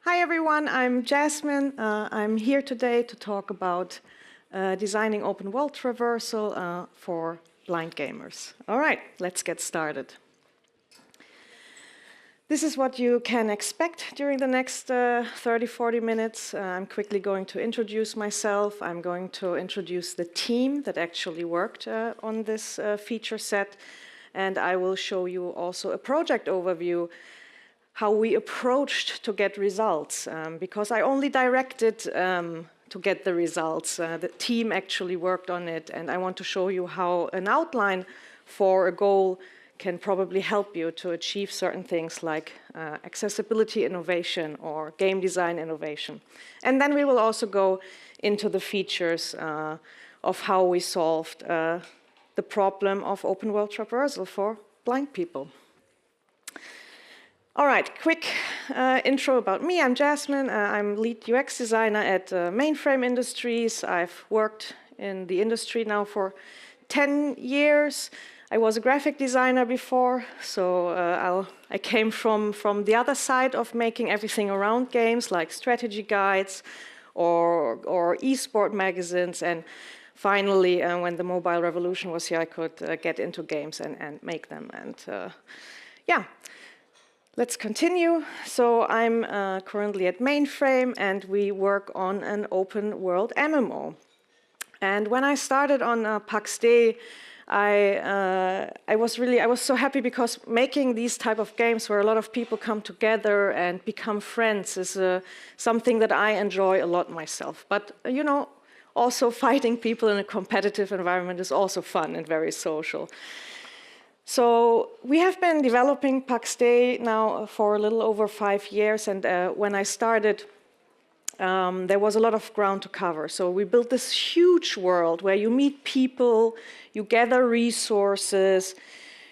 Hi everyone, I'm Jasmin. I'm here today to talk about designing open world traversal for blind gamers. All right, let's get started. This is what you can expect during the next 30-40 minutes. I'm quickly going to introduce myself. I'm going to introduce the team that actually worked on this feature set. And I will show you also a project overview, how we approached to get results, because I only directed to get the results. The team actually worked on it, and I want to show you how an outline for a goal can probably help you to achieve certain things like accessibility innovation or game design innovation. And then we will also go into the features of how we solved the problem of open world traversal for blind people. All right, quick intro about me. I'm Jasmin. I'm lead UX designer at Mainframe Industries. I've worked in the industry now for 10 years. I was a graphic designer before, so I came from the other side of making everything around games, like strategy guides or e-sport magazines. And finally, when the mobile revolution was here, I could get into games and make them. And yeah. Let's continue. So I'm currently at Mainframe, and we work on an open world MMO. And when I started on Paxdei, I was so happy because making these type of games where a lot of people come together and become friends is something that I enjoy a lot myself. But you know, also fighting people in a competitive environment is also fun and very social. So we have been developing Paxdei now for a little over 5 years, and when I started, there was a lot of ground to cover. So we built this huge world where you meet people, you gather resources,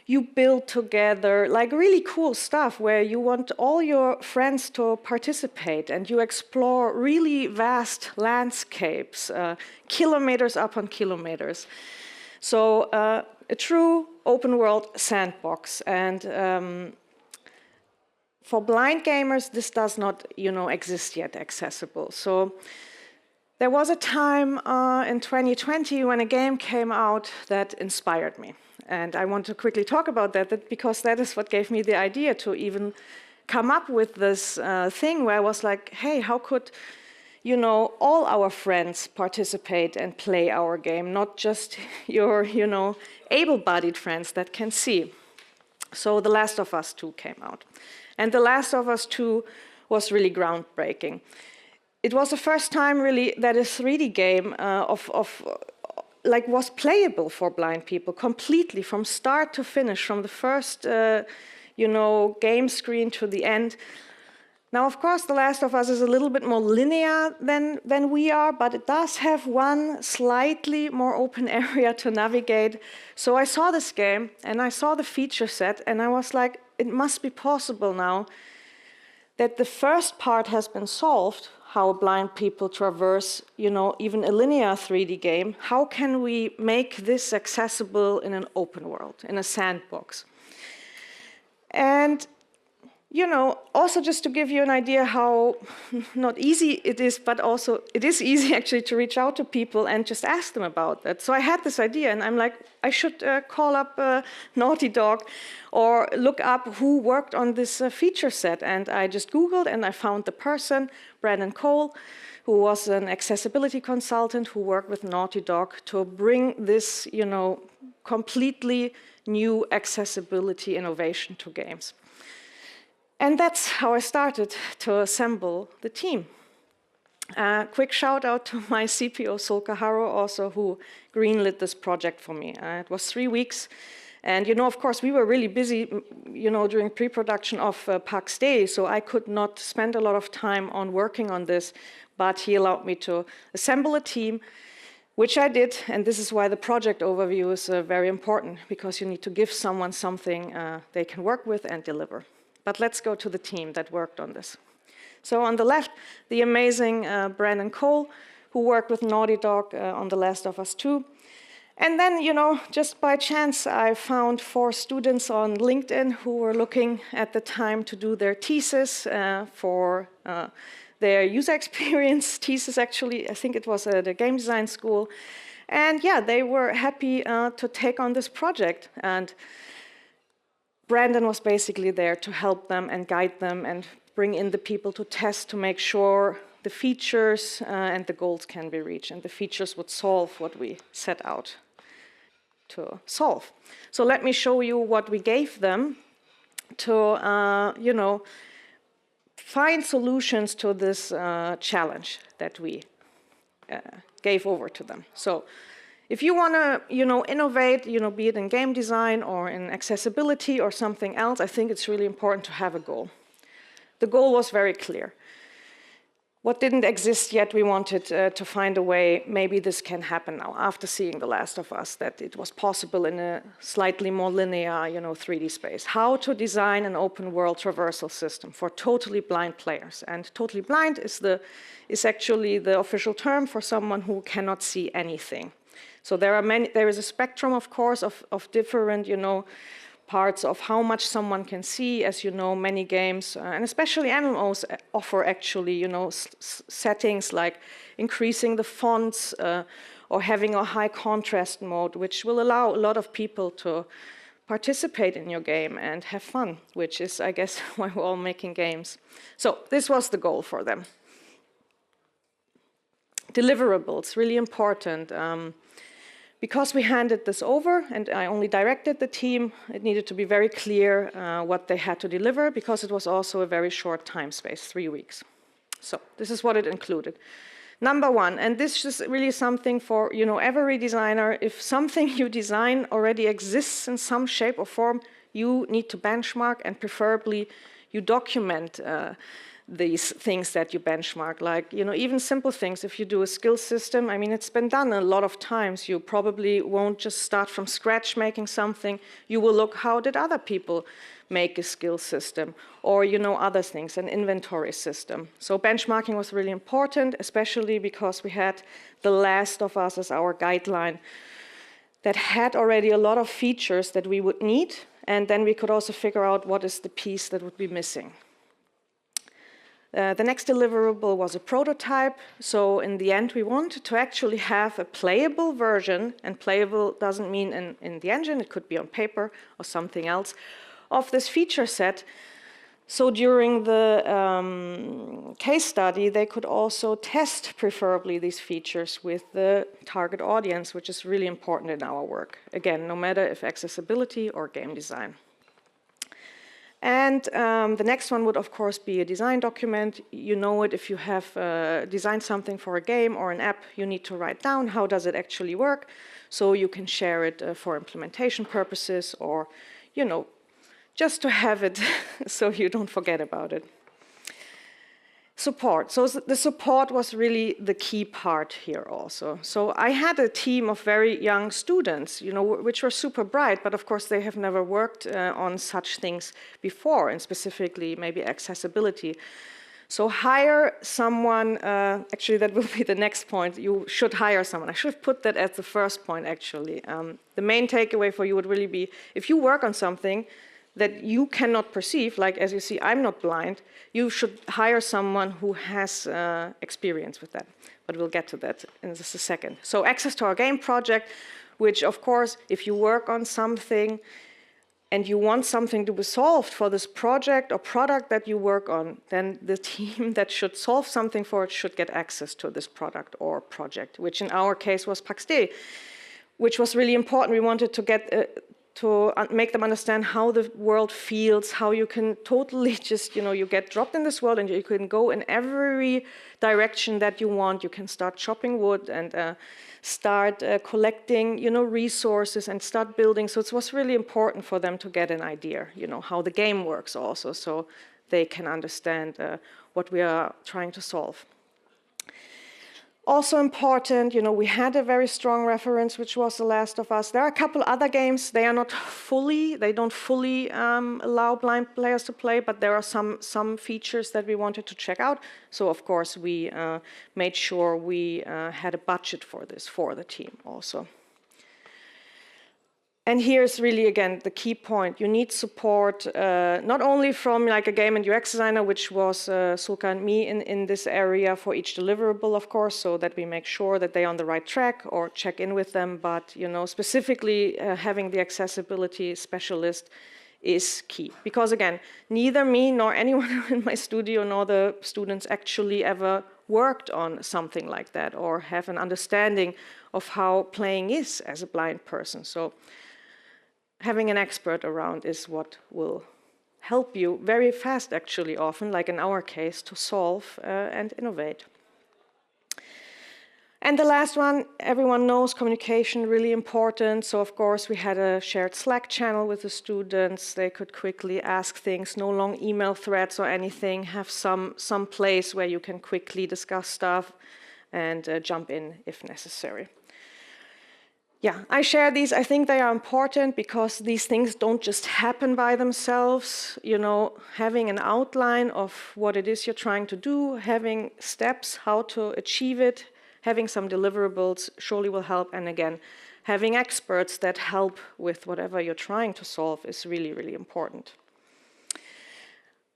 you build together, like really cool stuff where you want all your friends to participate, and you explore really vast landscapes, kilometers upon kilometers. So a true open world sandbox. And for blind gamers, this does not, exist yet accessible. So there was a time in 2020 when a game came out that inspired me. And I want to quickly talk about that because that is what gave me the idea to even come up with this thing where I was like, hey, how could all our friends participate and play our game, not just your, able-bodied friends that can see. So The Last of Us 2 came out. And The Last of Us 2 was really groundbreaking. It was the first time really that a 3D game was playable for blind people completely from start to finish, from the first, game screen to the end. Now, of course, The Last of Us is a little bit more linear than we are, but it does have one slightly more open area to navigate. So I saw this game, and I saw the feature set, and I was like, it must be possible now that the first part has been solved, how blind people traverse, even a linear 3D game. How can we make this accessible in an open world, in a sandbox? And also just to give you an idea how not easy it is, but also it is easy actually to reach out to people and just ask them about that. So I had this idea, and I'm like, I should call up Naughty Dog or look up who worked on this feature set. And I just Googled, and I found the person, Brandon Cole, who was an accessibility consultant who worked with Naughty Dog to bring this, completely new accessibility innovation to games. And that's how I started to assemble the team. Quick shout out to my CPO, Solka Haro, also, who greenlit this project for me. It was 3 weeks. And, of course, we were really busy, during pre-production of Paxdei, so I could not spend a lot of time on working on this. But he allowed me to assemble a team, which I did. And this is why the project overview is very important, because you need to give someone something they can work with and deliver. But let's go to the team that worked on this. So on the left, the amazing Brandon Cole, who worked with Naughty Dog on The Last of Us 2. And then, just by chance, I found 4 students on LinkedIn who were looking at the time to do their thesis for their user experience thesis, actually. I think it was at a game design school. And yeah, they were happy to take on this project. And Brandon was basically there to help them and guide them and bring in the people to test to make sure the features and the goals can be reached, and the features would solve what we set out to solve. So let me show you what we gave them to, find solutions to this challenge that we gave over to them. So if you want to, innovate, be it in game design or in accessibility or something else, I think it's really important to have a goal. The goal was very clear. What didn't exist yet, we wanted to find a way, maybe this can happen now, after seeing The Last of Us, that it was possible in a slightly more linear, 3D space. How to design an open world traversal system for totally blind players. And totally blind is actually the official term for someone who cannot see anything. So there is a spectrum, of course, of different, parts of how much someone can see. As you know, many games, and especially MMOs, offer actually, settings like increasing the fonts or having a high contrast mode, which will allow a lot of people to participate in your game and have fun, which is, I guess, why we're all making games. So this was the goal for them. Deliverables, really important. Because we handed this over and I only directed the team, it needed to be very clear what they had to deliver, because it was also a very short time space, 3 weeks. So this is what it included. Number 1, and this is really something for every designer. If something you design already exists in some shape or form, you need to benchmark, and preferably you document these things that you benchmark, like, even simple things. If you do a skill system, I mean, it's been done a lot of times. You probably won't just start from scratch making something. You will look, how did other people make a skill system? Or, other things, an inventory system. So benchmarking was really important, especially because we had The Last of Us as our guideline that had already a lot of features that we would need. And then we could also figure out what is the piece that would be missing. The next deliverable was a prototype. So in the end, we wanted to actually have a playable version, and playable doesn't mean in the engine, it could be on paper or something else, of this feature set. So during the case study, they could also test, preferably, these features with the target audience, which is really important in our work. Again, no matter if accessibility or game design. And the next one would, of course, be a design document. You know it, if you have designed something for a game or an app, you need to write down how does it actually work, so you can share it for implementation purposes, or, just to have it so you don't forget about it. Support. So the support was really the key part here also. So I had a team of very young students, which were super bright, but of course they have never worked on such things before, and specifically maybe accessibility. So hire someone, actually that will be the next point, you should hire someone. I should have put that as the first point, actually. The main takeaway for you would really be, if you work on something that you cannot perceive, like as you see, I'm not blind, you should hire someone who has experience with that. But we'll get to that in just a second. So access to our game project, which of course, if you work on something and you want something to be solved for this project or product that you work on, then the team that should solve something for it should get access to this product or project, which in our case was Paxdei, which was really important. We wanted to get to make them understand how the world feels, how you can totally just, you get dropped in this world and you can go in every direction that you want. You can start chopping wood and start collecting, resources and start building. So it was really important for them to get an idea, how the game works also, so they can understand what we are trying to solve. Also important, we had a very strong reference, which was The Last of Us. There are a couple other games. They don't fully allow blind players to play, but there are some features that we wanted to check out. So of course we made sure we had a budget for this for the team also. And here's really, again, the key point. You need support, not only from like a game and UX designer, which was Sulka and me in this area for each deliverable, of course, so that we make sure that they're on the right track or check in with them. But, you know, specifically having the accessibility specialist is key. Because again, neither me nor anyone in my studio nor the students actually ever worked on something like that or have an understanding of how playing is as a blind person. So having an expert around is what will help you very fast, actually, often, like in our case, to solve and innovate. And the last one, everyone knows communication, really important. So of course we had a shared Slack channel with the students. They could quickly ask things, no long email threads or anything, have some place where you can quickly discuss stuff and jump in if necessary. Yeah, I share these. I think they are important because these things don't just happen by themselves. You know, having an outline of what it is you're trying to do, having steps how to achieve it, having some deliverables surely will help. And again, having experts that help with whatever you're trying to solve is really, really important.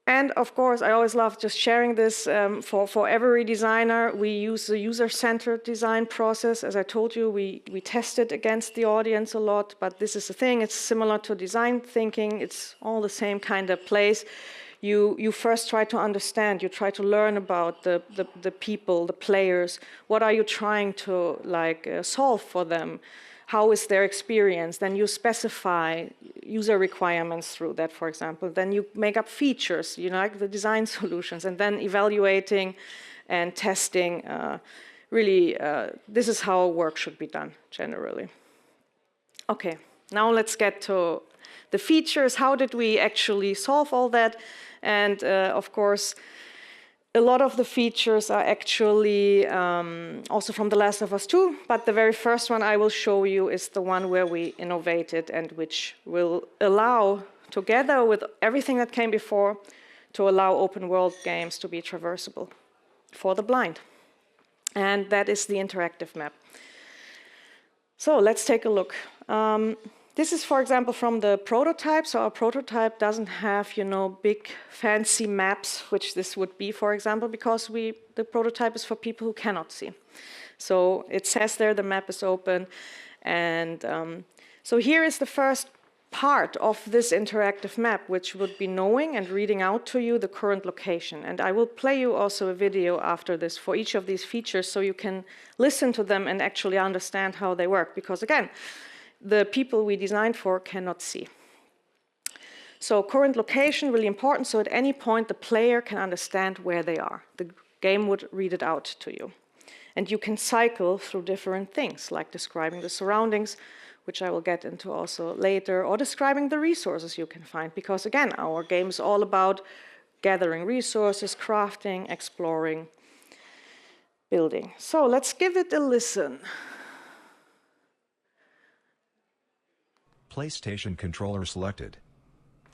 And of course, I always love just sharing this for every designer. We use the user-centered design process. As I told you, we test it against the audience a lot, but this is the thing. It's similar to design thinking. It's all the same kind of place. You first try to understand. You try to learn about the people, the players. What are you trying to solve for them? How is their experience? Then you specify user requirements through that, for example. Then you make up features, you know, like the design solutions, and then evaluating and testing. This is how work should be done, generally. Okay, now let's get to the features. How did we actually solve all that? And of course, a lot of the features are actually also from The Last of Us 2, but the very first one I will show you is the one where we innovated and which will allow, together with everything that came before, to allow open world games to be traversable for the blind. And that is the interactive map. So let's take a look. This is, for example, from the prototype. So our prototype doesn't have, you know, big fancy maps, which this would be, for example, because the prototype is for people who cannot see. So it says there the map is open. And so here is the first part of this interactive map, which would be knowing and reading out to you the current location. And I will play you also a video after this for each of these features so you can listen to them and actually understand how they work. Because again, the people we designed for cannot see. So current location, really important. So at any point, the player can understand where they are. The game would read it out to you. And you can cycle through different things, like describing the surroundings, which I will get into also later, or describing the resources you can find. Because again, our game is all about gathering resources, crafting, exploring, building. So let's give it a listen. PlayStation controller selected.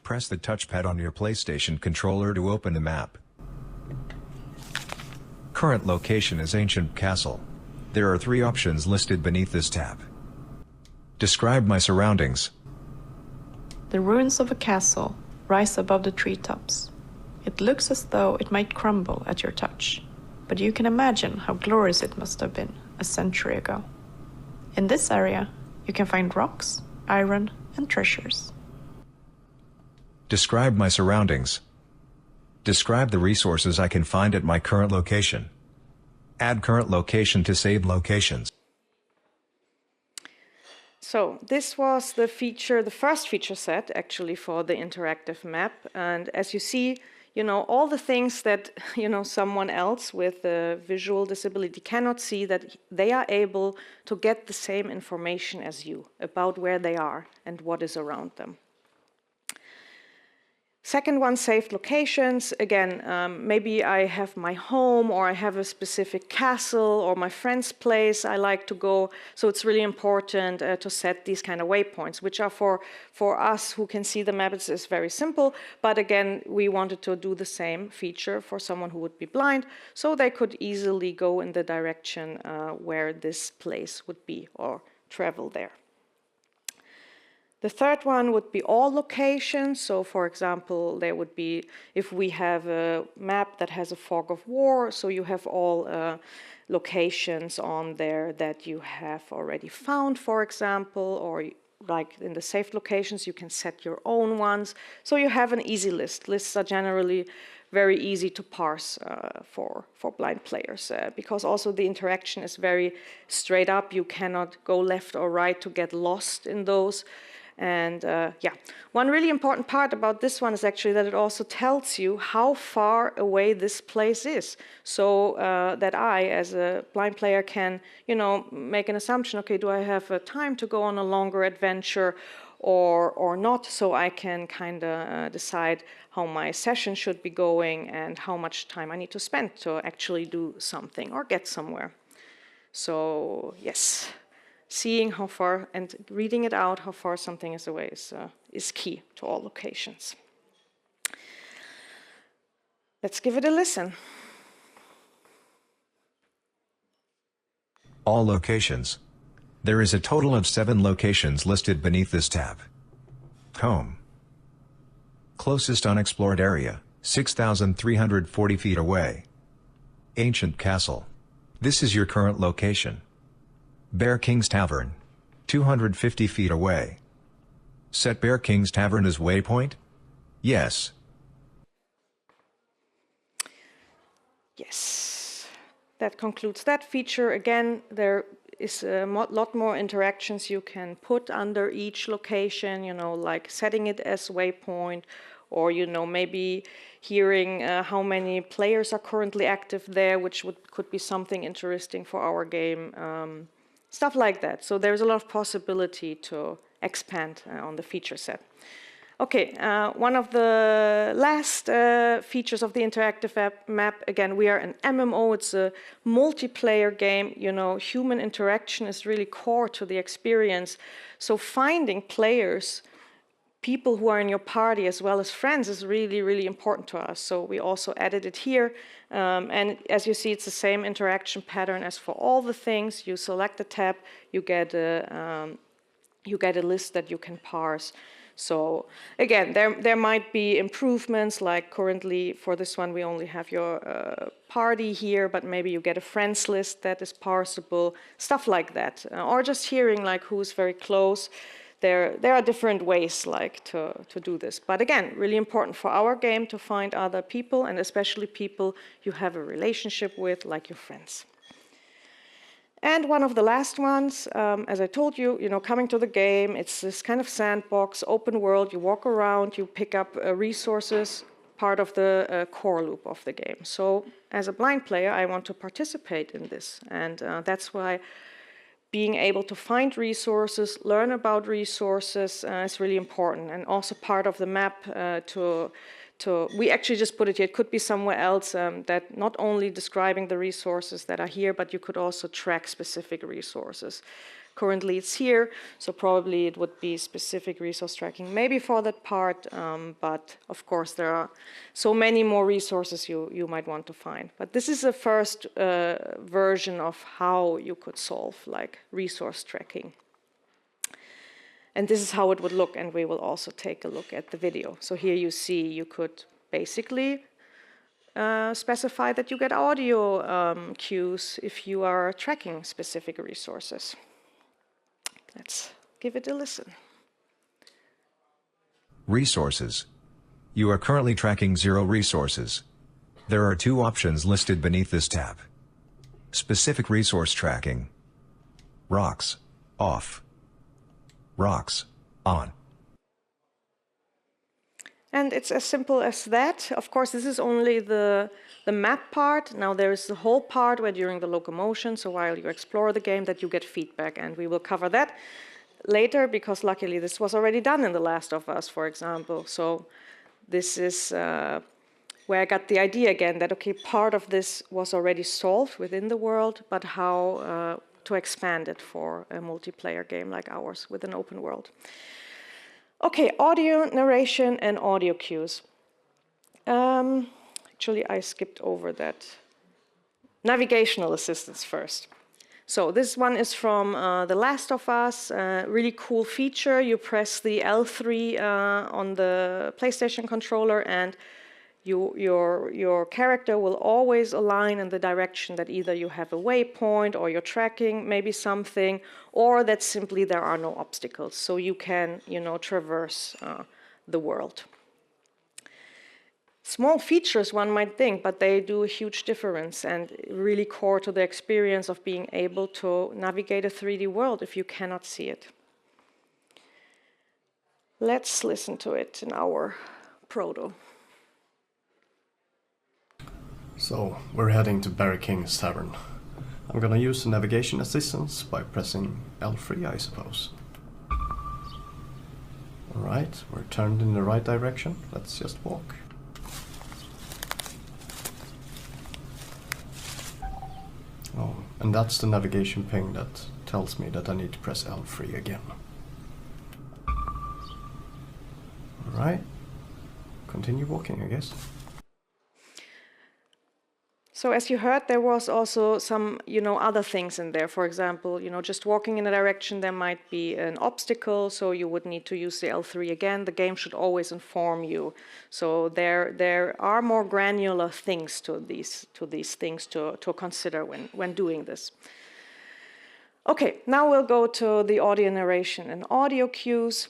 Press the touchpad on your PlayStation controller to open the map. Current location is Ancient Castle. There are 3 options listed beneath this tab. Describe my surroundings. The ruins of a castle rise above the treetops. It looks as though it might crumble at your touch, but you can imagine how glorious it must have been a century ago. In this area, you can find rocks, iron, and treasures. Describe my surroundings. Describe the resources I can find at my current location. Add current location to saved locations. So this was the first feature set actually for the interactive map. And as you see, you know, all the things that, you know, someone else with a visual disability cannot see, that they are able to get the same information as you about where they are and what is around them. Second one, saved locations. Again, maybe I have my home or I have a specific castle or my friend's place I like to go. So it's really important to set these kind of waypoints, which are for us who can see the map. It's very simple. But again, we wanted to do the same feature for someone who would be blind, so they could easily go in the direction where this place would be or travel there. The third one would be all locations. So for example, there would be, if we have a map that has a fog of war, so you have all locations on there that you have already found, for example, or like in the saved locations, you can set your own ones. So you have an easy list. Lists are generally very easy to parse for blind players because also the interaction is very straight up. You cannot go left or right to get lost in those. And yeah, one really important part about this one is actually that it also tells you how far away this place is. So that I, as a blind player, can, you know, make an assumption, okay, do I have time to go on a longer adventure or not? So I can kind of decide how my session should be going and how much time I need to spend to actually do something or get somewhere. So yes. Seeing how far and reading it out, how far something is away is key to all locations. Let's give it a listen. All locations. There is a total of 7 locations listed beneath this tab. Home. Closest unexplored area, 6,340 feet away. Ancient Castle. This is your current location. Bear King's Tavern, 250 feet away. Set Bear King's Tavern as waypoint? Yes. Yes. That concludes that feature. Again, there is a lot more interactions you can put under each location, you know, like setting it as waypoint, or, you know, maybe hearing how many players are currently active there, which could be something interesting for our game. Stuff like that. So there's a lot of possibility to expand on the feature set. Okay, one of the last features of the interactive map, again, we are an MMO, it's a multiplayer game. You know, human interaction is really core to the experience. So finding players, people who are in your party as well as friends is really, really important to us. So we also added it here. And as you see, it's the same interaction pattern as for all the things. You select the tab, you get a list that you can parse. So again, there might be improvements, like currently for this one, we only have your party here, but maybe you get a friends list that is parsable, stuff like that. Or just hearing like who's very close. There are different ways like to do this. But again, really important for our game to find other people, and especially people you have a relationship with, like your friends. And one of the last ones, as I told you, coming to the game, it's this kind of sandbox, open world. You walk around, you pick up resources, part of the core loop of the game. So as a blind player, I want to participate in this. And that's why being able to find resources, learn about resources is really important, and also part of the map we actually just put it here. It could be somewhere else that not only describing the resources that are here, but you could also track specific resources. Currently it's here, so probably it would be specific resource tracking maybe for that part, but of course there are so many more resources you might want to find. But this is the first version of how you could solve like resource tracking. And this is how it would look, and we will also take a look at the video. So here you see you could basically specify that you get audio cues if you are tracking specific resources. Let's give it a listen. Resources. You are currently tracking 0 resources. There are 2 options listed beneath this tab. Specific resource tracking. Rocks, off. Rocks, on. And it's as simple as that. Of course, this is only the map part. Now there's the whole part where during the locomotion, so while you explore the game, that you get feedback. And we will cover that later, because luckily this was already done in The Last of Us, for example. So this is where I got the idea again that, okay, part of this was already solved within the world, but how to expand it for a multiplayer game like ours with an open world. Okay, audio, narration, and audio cues. Actually, I skipped over that. Navigational assistance first. So this one is from The Last of Us, really cool feature. You press the L3 on the PlayStation controller and your character will always align in the direction that either you have a waypoint or you're tracking maybe something, or that simply there are no obstacles. So you can, traverse the world. Small features, one might think, but they do a huge difference and really core to the experience of being able to navigate a 3D world if you cannot see it. Let's listen to it in our proto. So, we're heading to Barry King's Tavern. I'm gonna use the navigation assistance by pressing L3, I suppose. Alright, we're turned in the right direction. Let's just walk. Oh, and that's the navigation ping that tells me that I need to press L3 again. Alright, continue walking, I guess. So as you heard, there was also some, other things in there. For example, just walking in a direction, there might be an obstacle, so you would need to use the L3 again. The game should always inform you. So there are more granular things to these things to consider when doing this. Okay, now we'll go to the audio narration and audio cues.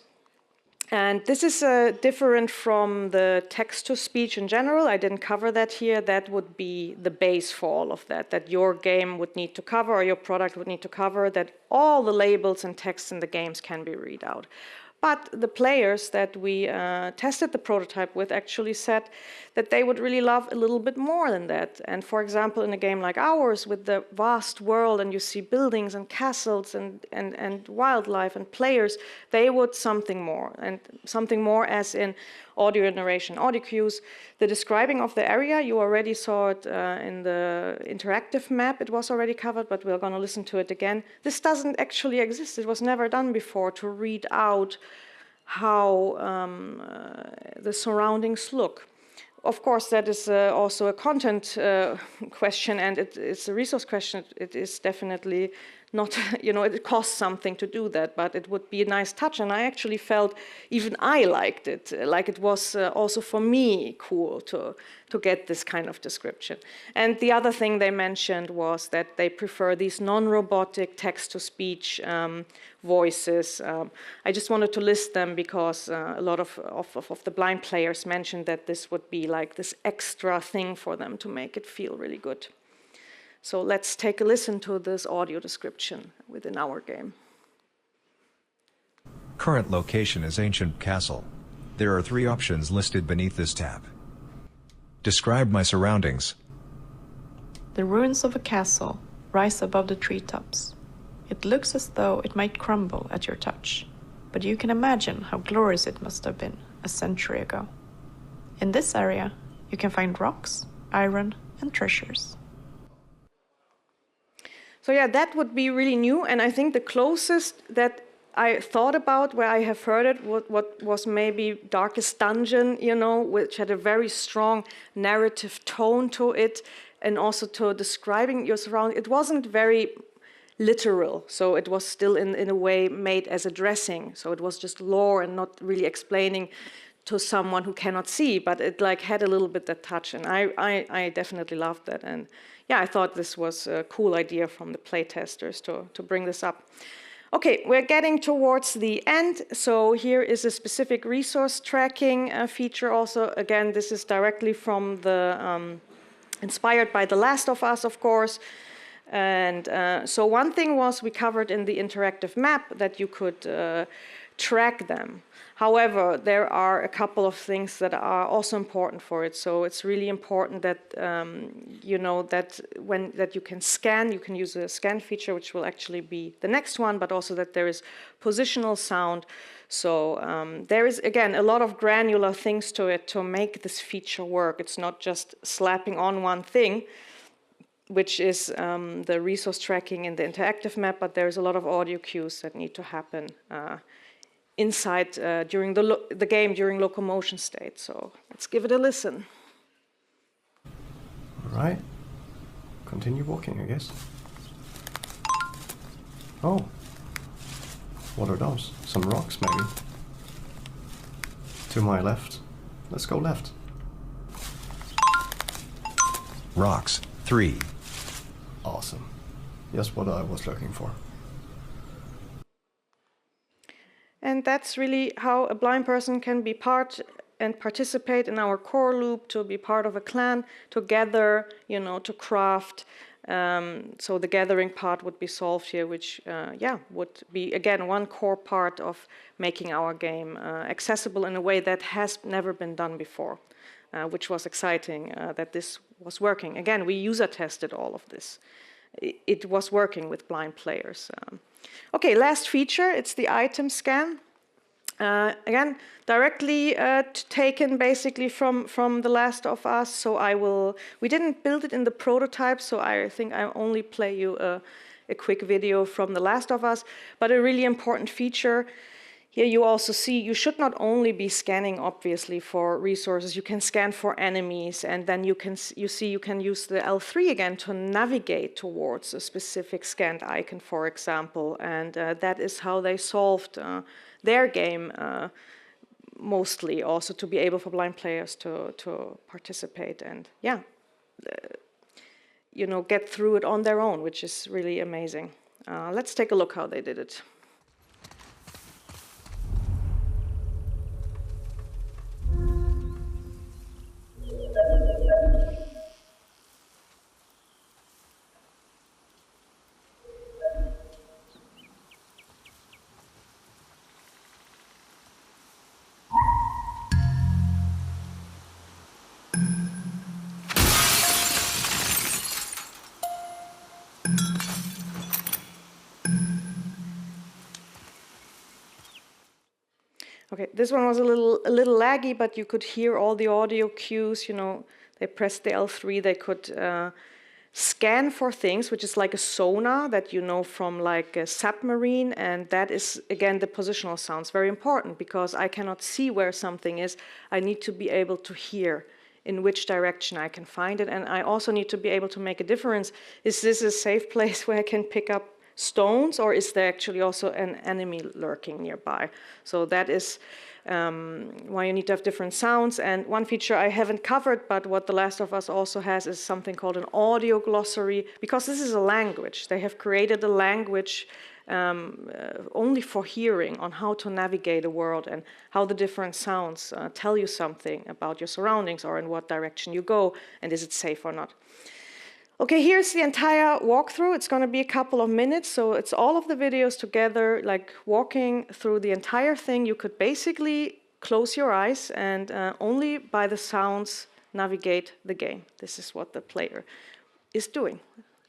And this is different from the text-to-speech in general. I didn't cover that here. That would be the base for all of that your game would need to cover or your product would need to cover, that all the labels and texts in the games can be read out. But the players that we tested the prototype with actually said that they would really love a little bit more than that. And for example, in a game like ours, with the vast world and you see buildings and castles and wildlife and players, they would something more. And something more as in audio narration, audio cues. The describing of the area, you already saw it in the interactive map. It was already covered, but we're going to listen to it again. This doesn't actually exist. It was never done before to read out how the surroundings look. Of course, that is also a content question, and it's a resource question. It is definitely not, it costs something to do that, but it would be a nice touch. And I actually felt, even I liked it, like it was also for me cool to get this kind of description. And the other thing they mentioned was that they prefer these non-robotic text-to-speech voices. I just wanted to list them because a lot of the blind players mentioned that this would be like this extra thing for them to make it feel really good. So let's take a listen to this audio description within our game. Current location is Ancient Castle. There are 3 options listed beneath this tab. Describe my surroundings. The ruins of a castle rise above the treetops. It looks as though it might crumble at your touch, but you can imagine how glorious it must have been a century ago. In this area, you can find rocks, iron, and treasures. So yeah, that would be really new, and I think the closest that I thought about where I have heard it, what was maybe Darkest Dungeon, which had a very strong narrative tone to it, and also to describing your surroundings. It wasn't very literal, so it was still in a way made as a dressing. So it was just lore and not really explaining to someone who cannot see, but it had a little bit that touch, and I definitely loved that. And yeah, I thought this was a cool idea from the playtesters to bring this up. Okay, we're getting towards the end, so here is a specific resource tracking feature also. Again, this is directly from the, inspired by The Last of Us, of course. And so one thing was we covered in the interactive map that you could track them. However, there are a couple of things that are also important for it. So it's really important that that you can scan. You can use a scan feature, which will actually be the next one, but also that there is positional sound. So there is, again, a lot of granular things to it to make this feature work. It's not just slapping on one thing, which is the resource tracking in the interactive map, but there's a lot of audio cues that need to happen inside during the game during locomotion state. So let's give it a listen. All right, continue walking, I guess. Oh. What are those? Some rocks, maybe? To my left. Let's go left. Rocks, 3. Awesome. Just what I was looking for. And that's really how a blind person can be part and participate in our core loop, to be part of a clan, to gather, you know, to craft. So the gathering part would be solved here, which, would be, again, one core part of making our game accessible in a way that has never been done before, which was exciting that this was working. Again, we user tested all of this. It was working with blind players. Okay, last feature, it's the item scan. Again, directly taken basically from The Last of Us. So we didn't build it in the prototype, so I think I only play you a quick video from The Last of Us. But a really important feature, here you also see, you should not only be scanning, obviously, for resources, you can scan for enemies, and then you can use the L3 again to navigate towards a specific scanned icon, for example, and that is how they solved their game, mostly, also to be able for blind players to participate and, get through it on their own, which is really amazing. Let's take a look how they did it. Okay, this one was a little laggy, but you could hear all the audio cues. You know, they pressed the L3. They could scan for things, which is like a sonar that you know from like a submarine, and that is again the positional sounds, very important because I cannot see where something is. I need to be able to hear in which direction I can find it, and I also need to be able to make a difference. Is this a safe place where I can pick up stones, or is there actually also an enemy lurking nearby? So that is why you need to have different sounds. And one feature I haven't covered, but what The Last of Us also has, is something called an audio glossary, because this is a language. They have created a language only for hearing, on how to navigate a world and how the different sounds tell you something about your surroundings or in what direction you go, and is it safe or not. Okay, here's the entire walkthrough. It's going to be a couple of minutes, so it's all of the videos together, like walking through the entire thing. You could basically close your eyes and only by the sounds navigate the game. This is what the player is doing.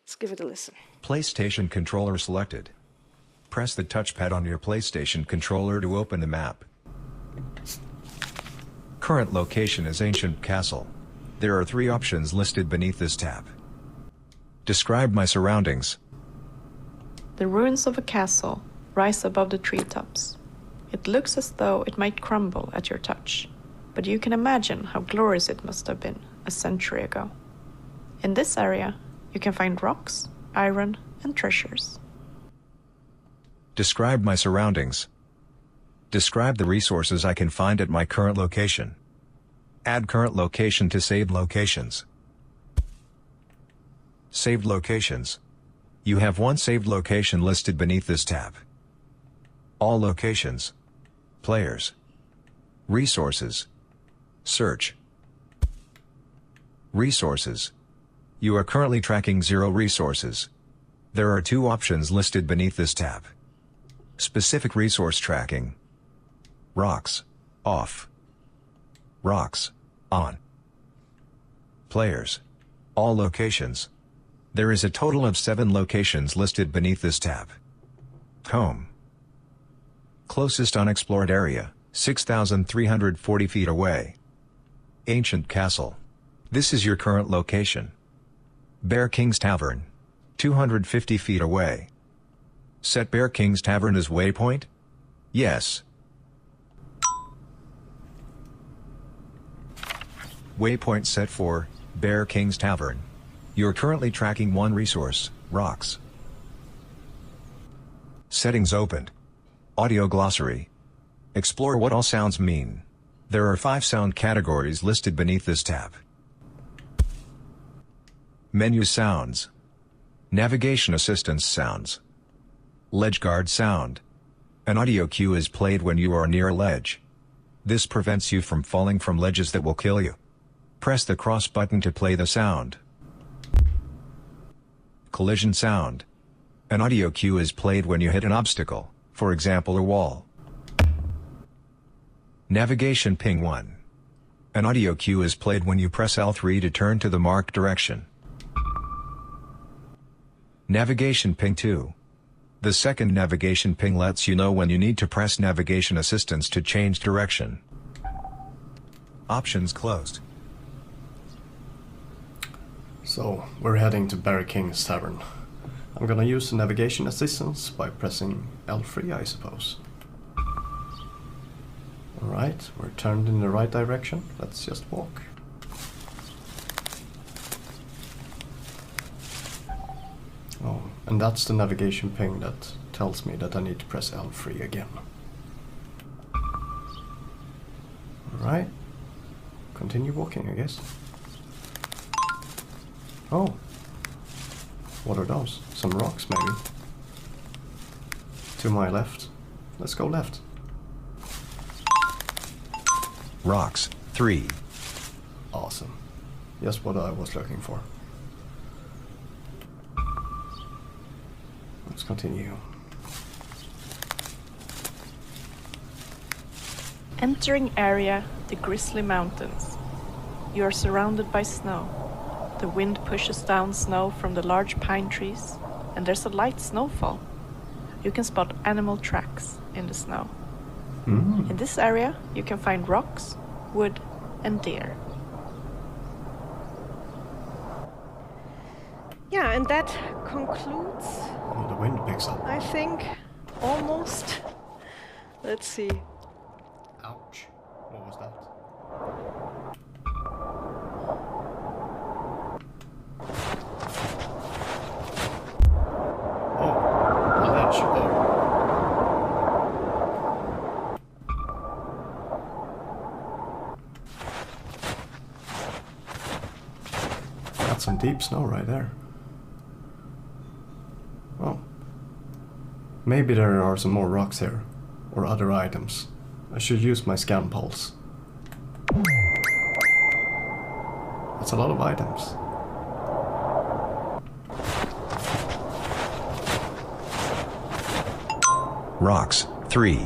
Let's give it a listen. PlayStation controller selected. Press the touchpad on your PlayStation controller to open the map. Current location is Ancient Castle. There are 3 options listed beneath this tab. Describe my surroundings. The ruins of a castle rise above the treetops. It looks as though it might crumble at your touch, but you can imagine how glorious it must have been a century ago. In this area, you can find rocks, iron, and treasures. Describe my surroundings. Describe the resources I can find at my current location. Add current location to saved locations. Saved locations. You have 1 saved location listed beneath this tab. All locations. Players. Resources. Search. Resources. You are currently tracking 0 resources. There are 2 options listed beneath this tab. Specific resource tracking. Rocks. Off. Rocks. On. Players. All locations. There is a total of 7 locations listed beneath this tab. Home. Closest unexplored area, 6,340 feet away. Ancient Castle. This is your current location. Bear King's Tavern. 250 feet away. Set Bear King's Tavern as waypoint? Yes. Waypoint set for Bear King's Tavern. You're currently tracking 1 resource, rocks. Settings opened. Audio glossary. Explore what all sounds mean. There are 5 sound categories listed beneath this tab. Menu sounds. Navigation assistance sounds. Ledge guard sound. An audio cue is played when you are near a ledge. This prevents you from falling from ledges that will kill you. Press the cross button to play the sound. Collision sound. An audio cue is played when you hit an obstacle, for example a wall. Navigation ping 1. An audio cue is played when you press L3 to turn to the marked direction. Navigation ping 2. The second navigation ping lets you know when you need to press navigation assistance to change direction. Options closed. So, we're heading to Barry King's Tavern. I'm gonna use the navigation assistance by pressing L3, I suppose. Alright, we're turned in the right direction. Let's just walk. Oh, and that's the navigation ping that tells me that I need to press L3 again. Alright. Continue walking, I guess. Oh. What are those? Some rocks, maybe. To my left. Let's go left. Rocks, 3. Awesome. Just what I was looking for. Let's continue. Entering area, the Grizzly Mountains. You are surrounded by snow. The wind pushes down snow from the large pine trees, and there's a light snowfall. You can spot animal tracks in the snow. In this area, you can find rocks, wood, and deer. Yeah, and that concludes, Oh, the wind picks up. I think, almost. Let's see. Ouch. What was that? Oh, a ledge. Oh. That's some deep snow right there. Oh. Maybe there are some more rocks here, or other items. I should use my scan pulse. That's a lot of items. Rocks, 3.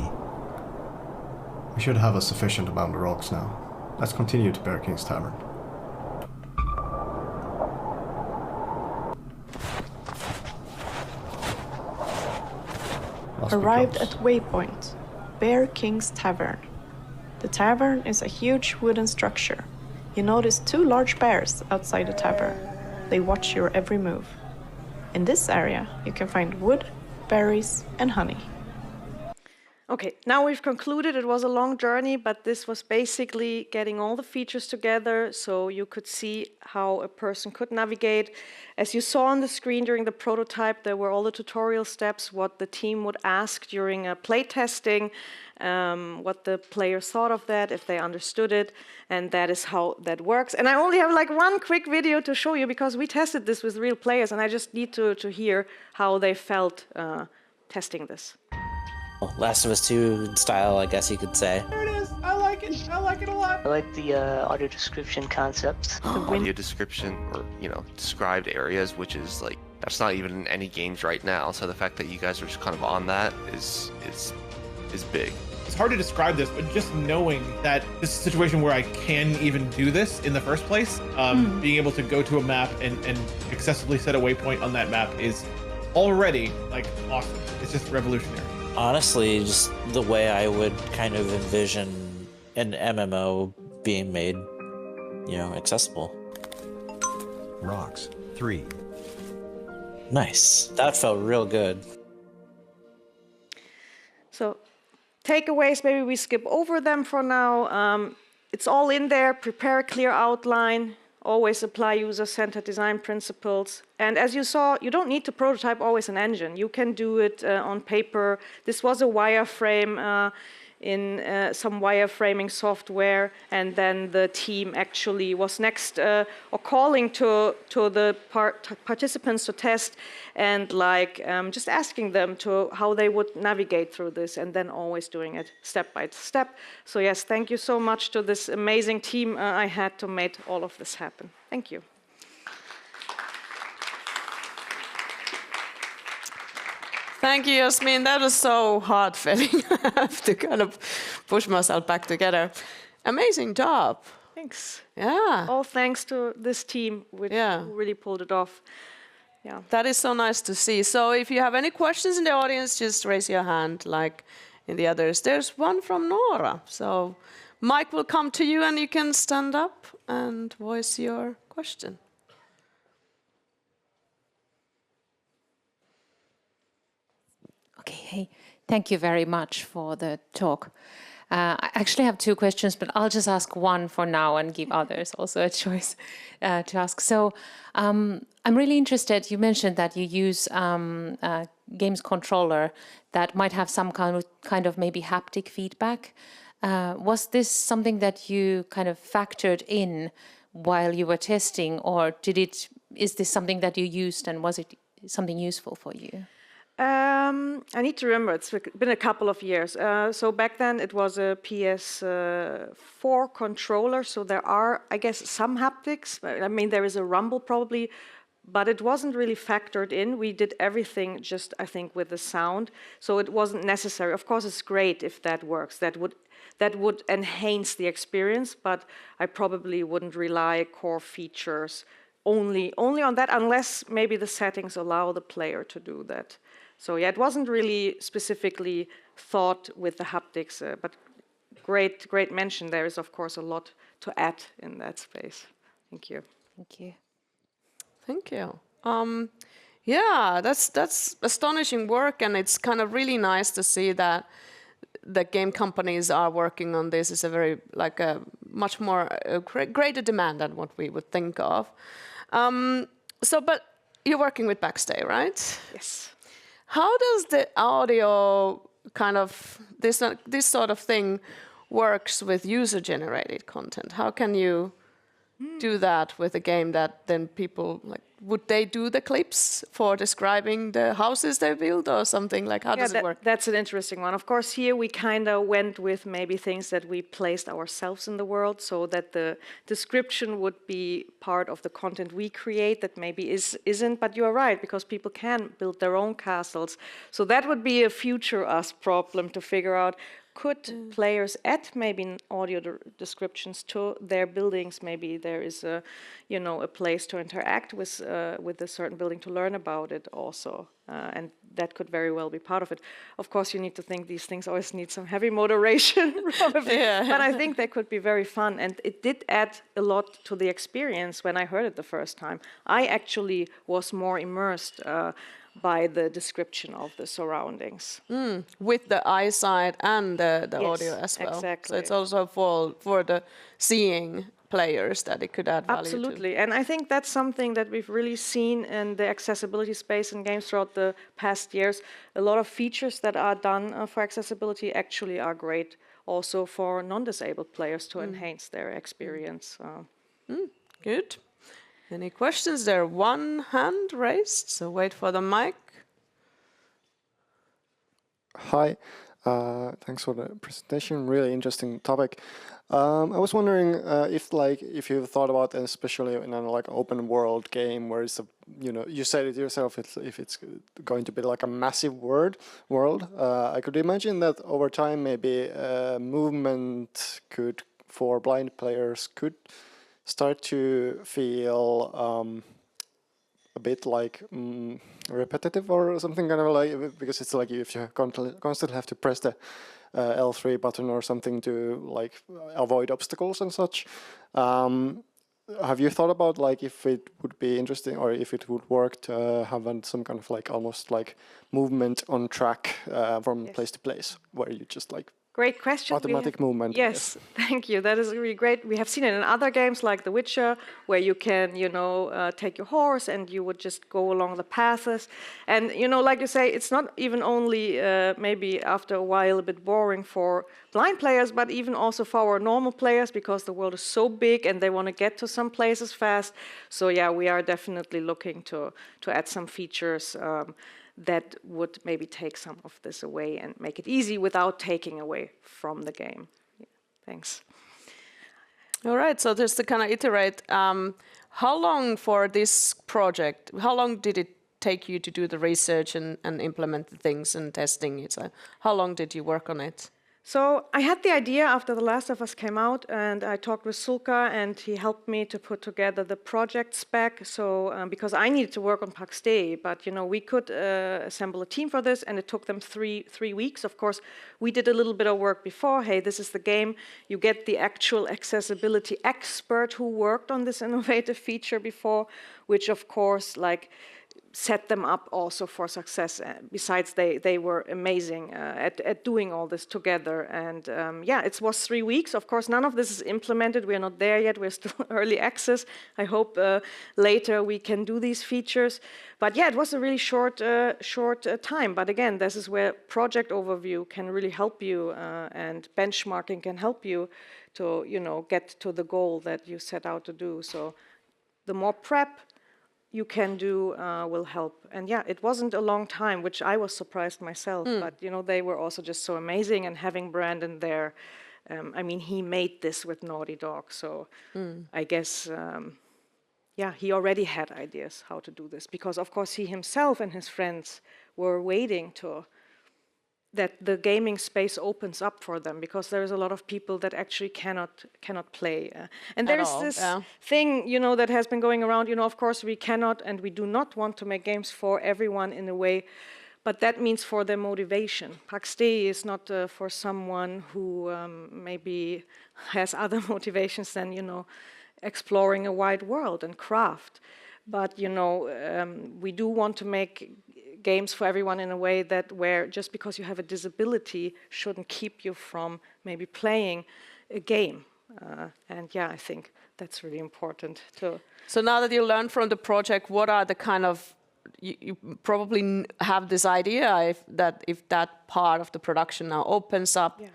We should have a sufficient amount of rocks now. Let's continue to Bear King's Tavern. Must be Arrived close. at Waypoint, Bear King's Tavern. The tavern is a huge wooden structure. You notice 2 large bears outside the tavern. They watch your every move. In this area, you can find wood, berries, and honey. Okay, now we've concluded. It was a long journey, but this was basically getting all the features together so you could see how a person could navigate. As you saw on the screen during the prototype, there were all the tutorial steps, what the team would ask during play testing, what the players thought of that, if they understood it, and that is how that works. And I only have like one quick video to show you because we tested this with real players, and I just need to hear how they felt testing this. Last of Us 2 style, I guess you could say. There it is. I like it. I like it a lot. I like the audio description concept. Audio description, or described areas, which is like that's not even in any games right now. So the fact that you guys are just kind of on that is big. It's hard to describe this, but just knowing that this is a situation where I can even do this in the first place, being able to go to a map and accessibly set a waypoint on that map is already like awesome. It's just revolutionary. Honestly, just the way I would kind of envision an MMO being made, accessible. Rocks, 3. Nice. That felt real good. So takeaways, maybe we skip over them for now. It's all in there. Prepare a clear outline. always apply user-centered design principles. And as you saw, you don't need to prototype always an engine. You can do it on paper. This was a wireframe in some wireframing software, and then the team actually was next or calling to the participants to test, and like just asking them to how they would navigate through this, and then always doing it step by step. So yes, thank you so much to this amazing team I had to make all of this happen. Thank you. Thank you, Jasmin. That was so heartfelt. I have to kind of push myself back together. Amazing job. Thanks. Yeah. All thanks to this team, which who really pulled it off. Yeah. That is so nice to see. So if you have any questions in the audience, just raise your hand like in the others. There's one from Nora. So Mike will come to you and you can stand up and voice your question. Okay, hey, thank you very much for the talk. I actually have two questions, but I'll just ask one for now and give others also a choice to ask. So I'm really interested, you mentioned that you use games controller that might have some kind of maybe haptic feedback. Was this something that you kind of factored in while you were testing, or is this something that you used, and was it something useful for you? I need to remember, it's been a couple of years. So back then it was a PS4 controller, so there are, I guess, some haptics. I mean, there is a rumble probably, but it wasn't really factored in. We did everything just, I think, with the sound, so it wasn't necessary. Of course, it's great if that works. That would enhance the experience, but I probably wouldn't rely core features only on that, unless maybe the settings allow the player to do that. So yeah, it wasn't really specifically thought with the haptics, but great mention. There is, of course, a lot to add in that space. Thank you. Thank you. Thank you. Yeah, that's astonishing work, and it's kind of really nice to see that the game companies are working on this. It's a very much more greater demand than what we would think of. But you're working with Paxdei, right? Yes. How does the audio kind of this sort of thing works with user-generated content? How can you do that with a game that then people would they do the clips for describing the houses they build or something? Like, how does it work? That's an interesting one. Of course, here we kind of went with maybe things that we placed ourselves in the world, so that the description would be part of the content we create that maybe isn't. But you are right, because people can build their own castles. So that would be a future us problem to figure out. Could players add maybe audio descriptions to their buildings? Maybe there is a place to interact with a certain building to learn about it also, and that could very well be part of it. Of course, you need to think these things always need some heavy moderation, probably. Yeah. But I think they could be very fun, and it did add a lot to the experience when I heard it the first time. I actually was more immersed by the description of the surroundings. With the eyesight and the Yes, audio as well. Exactly. So it's also for the seeing players that it could add value Absolutely. And I think that's something that we've really seen in the accessibility space in games throughout the past years. A lot of features that are done for accessibility actually are great also for non-disabled players to enhance their experience. Good. Any questions there? One hand raised, so wait for the mic. Hi, thanks for the presentation. Really interesting topic. I was wondering if you've thought about, especially in an open world game where it's you said it yourself, if it's going to be like a massive world. I could imagine that over time maybe movement for blind players could start to feel a bit repetitive or something, kind of because it's like if you constantly have to press the L3 button or something to avoid obstacles and such. Have you thought about if it would be interesting or if it would work to have some kind of almost movement on track from place to place, where you just Great question. automatic movement. Yes, thank you. That is really great. We have seen it in other games like The Witcher, where you can, take your horse and you would just go along the paths. And, like you say, it's not even only maybe after a while a bit boring for blind players, but even also for our normal players, because the world is so big and they want to get to some places fast. So yeah, we are definitely looking to add some features that would maybe take some of this away and make it easy without taking away from the game. Yeah, thanks. All right, so just to kind of iterate, how long for this project, how long did it take you to do the research and implement the things and testing it? So how long did you work on it? So I had the idea after The Last of Us came out, and I talked with Sulka, and he helped me to put together the project spec. So because I needed to work on Paxdei, but we could assemble a team for this, and it took them three weeks. Of course, we did a little bit of work before. Hey, this is the game. You get the actual accessibility expert who worked on this innovative feature before, which of course set them up also for success. Besides, they were amazing at doing all this together. And it was 3 weeks. Of course, none of this is implemented. We're not there yet. We're still early access. I hope later we can do these features. But yeah, it was a really short time. But again, this is where project overview can really help you, and benchmarking can help you to get to the goal that you set out to do. So the more prep you can do will help. And yeah, it wasn't a long time, which I was surprised myself, but they were also just so amazing. And having Brandon there, he made this with Naughty Dog, so I guess, he already had ideas how to do this, because of course he himself and his friends were waiting that the gaming space opens up for them, because there's a lot of people that actually cannot play. And there's this thing, that has been going around, of course we cannot and we do not want to make games for everyone in a way, but that means for their motivation. Paxdei is not for someone who maybe has other motivations than, exploring a wide world and craft. But, we do want to make games for everyone in a way where just because you have a disability shouldn't keep you from maybe playing a game. I think that's really important too. So now that you learned from the project, what are the kind of, you probably have this idea if that part of the production now opens up. Yeah.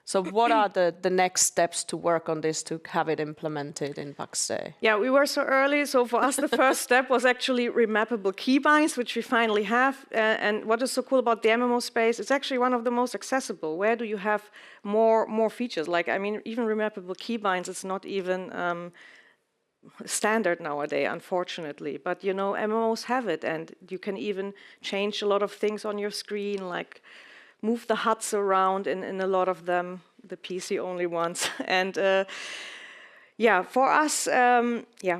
So what are the next steps to work on this to have it implemented in Paxdei? Yeah, we were so early. So for us, the first step was actually remappable keybinds, which we finally have. And what is so cool about the MMO space, it's actually one of the most accessible. Where do you have more features? Even remappable keybinds, it's not even standard nowadays, unfortunately. But, MMOs have it. And you can even change a lot of things on your screen, like move the HUDs around in a lot of them, the PC-only ones. And for us,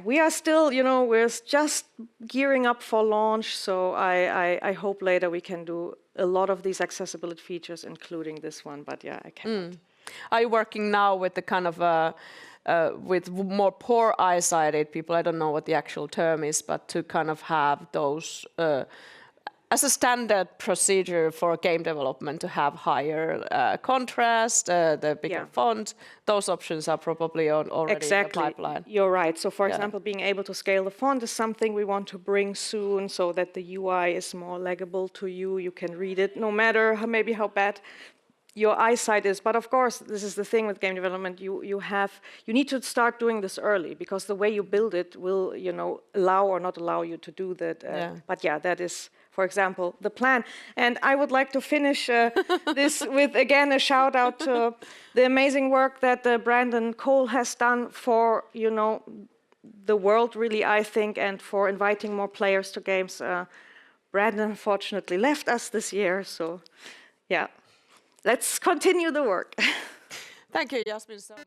we are still, we're just gearing up for launch. So I hope later we can do a lot of these accessibility features, including this one. But I can't. Are you working now with the kind of with more poor eyesighted people? I don't know what the actual term is, but to kind of have those as a standard procedure for game development to have higher contrast, the bigger font, those options are probably already in the pipeline. You're right. So for example, being able to scale the font is something we want to bring soon, so that the UI is more legible to you. You can read it no matter how bad your eyesight is. But of course, this is the thing with game development, you need to start doing this early, because the way you build it will, allow or not allow you to do that. But that is, for example, the plan. And I would like to finish this with, again, a shout out to the amazing work that Brandon Cole has done for, the world, really, I think, and for inviting more players to games. Brandon unfortunately left us this year, so let's continue the work. Thank you, Jasmin, so much.